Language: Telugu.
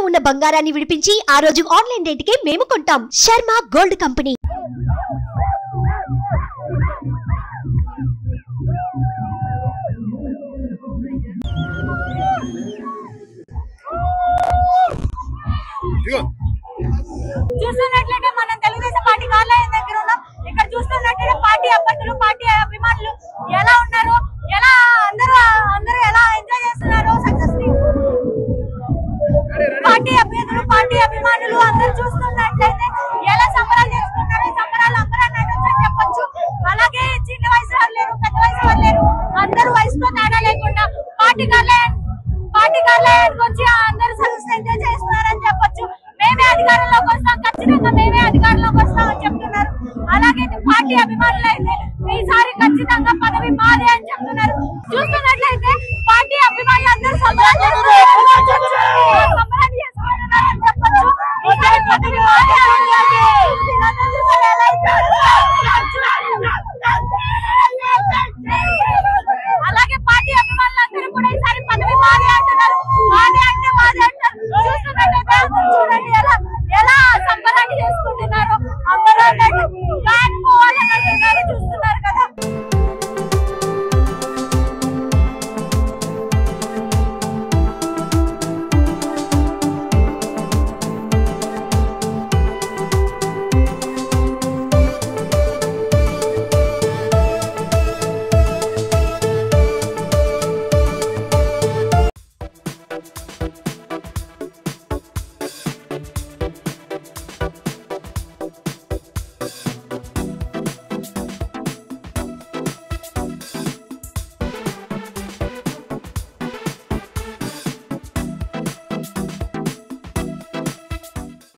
ఉన్న బంగారాన్ని విడిపించి ఆ రోజు ఆన్లైన్ రేటుకే మేము కొంటాం. Sharma gold company. చూస్తున్నట్లయితే మనం తెలుగుదేశం పార్టీ కార్యాలయం దగ్గర ఉన్నాం. ఇక్కడ చూస్తున్నట్లయితే పార్టీ అభ్యర్థులు, పార్టీ అభిమానులు ఎలా ఉన్నారు, ఎలా అందరూ ఎలా ఎంజాయ్ చేస్తున్నారు సక్సెస్ ని. పార్టీ అభ్యర్థులు, పార్టీ అభిమానులు అందరూ చూస్తున్నట్లయితే ఎలా సంబరాలు చేసుకున్నారు. ఈ సంబరాలు అంబరాన్ని నడవచ్చని చెప్పొచ్చు. అలాగే చిన్న వయసు వాళ్ళు లేరు, పెద్ద వయసు వాళ్ళు లేరు, అందరూ వయసుతో తేడా లేకుండా పార్టీ కార్యాలయానికి వచ్చి అందరూ సక్సెస్ ఎంజాయ్ చేస్తున్నారని చెప్పొచ్చు. మేమే అధికారంలోకి వస్తాం, ఖచ్చితంగా మేమే అధికారంలోకి వస్తామని చెప్తున్నారు. అలాగే పార్టీ అభిమానులు అయితే ఈసారి ఖచ్చితంగా పదవి మాదే